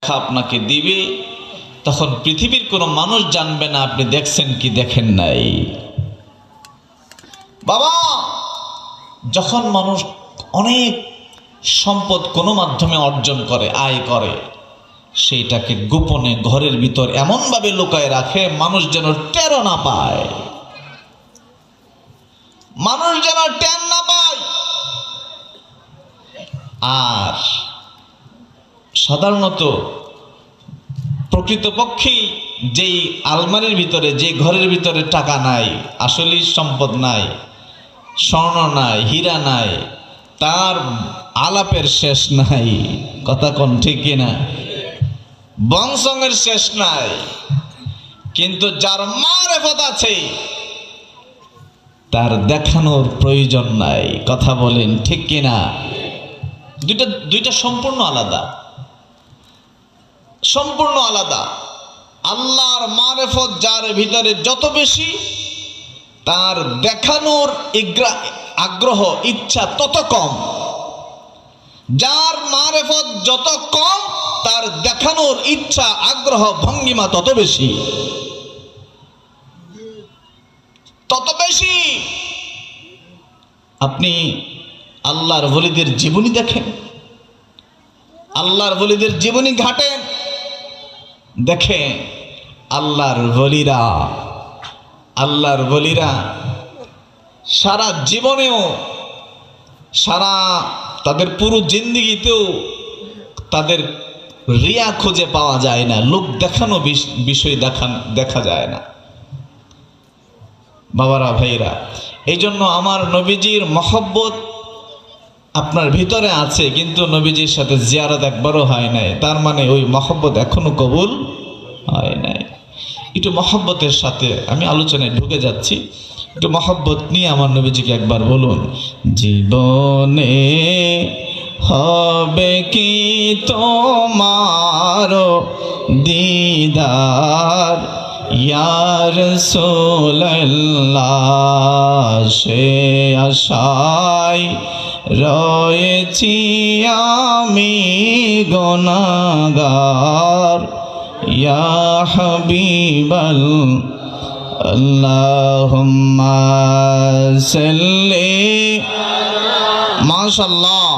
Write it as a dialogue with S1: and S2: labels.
S1: আপনাকে দিবে, তখন পৃথিবীর কোনো মানুষ জানবে না আপনি দেখছেন কি দেখেন নাই। বাবা, যখন মানুষ অনেক সম্পদ কোনো মাধ্যমে অর্জন করে, আয় করে, সেইটাকে গোপনে ঘরের ভিতর এমনভাবে লুকায় রাখে মানুষ যেন টের না পায়, মানুষ যেন টের না পায়। আর সাধারণত প্রকৃতপক্ষে যেই আলমারির ভিতরে, যে ঘরের ভিতরে টাকা নাই, আসলে সম্পদ নাই, স্বর্ণ নাই, হীরা নাই, তার আলাপের শেষ নাই। কথা কোন ঠিক কিনা? বংশঙের শেষ নাই। কিন্তু যার মারেফত আছে তার দেখানোর প্রয়োজন নাই। কথা বলেন ঠিক কিনা? দুইটা সম্পূর্ণ আলাদা, সম্পূর্ণ আলাদা। আল্লাহর মারেফত যার ভিতরে যত বেশি, তার দেখানোর আগ্রহ, ইচ্ছা তত কম। যার মারেফত যত কম, তার দেখানোর ইচ্ছা, আগ্রহ, ভঙ্গিমা তত বেশি, তত বেশি। আপনি আল্লাহর ওলিদের জীবনী দেখেন, আল্লাহর ওলিদের জীবনী ঘাটেন, দেখেন আল্লাহর ওলিরা সারা জীবনেও, সারা তাদের পুরো জিন্দেগিতেও তাদের রিয়া খুঁজে পাওয়া যায় না, লোক দেখানো বিষয় দেখা যায় না। বাবারা, ভাইরা, এই জন্য আমার নবীজির মহব্বত আপনার ভিতরে আছে, কিন্তু নবীজির সাথে জিয়ারত একবারও হয় নাই, তার মানে ওই মহব্বত এখনো কবুল হয় নাই। একটু মহব্বতের সাথে আমি আলোচনায় ঢুকে যাচ্ছি, একটু মহব্বত নিয়ে আমার নবীজিকে একবার বলুন। জীবনে হবে কি তোমার দিদার ইয়া রাসূলুল্লাহ, সে আশায় রয়েছি আমি গুনাহগার, ইয়া হাবিবাল্লাহ, আল্লাহুম্মা সাল্লি, মাশাআল্লাহ,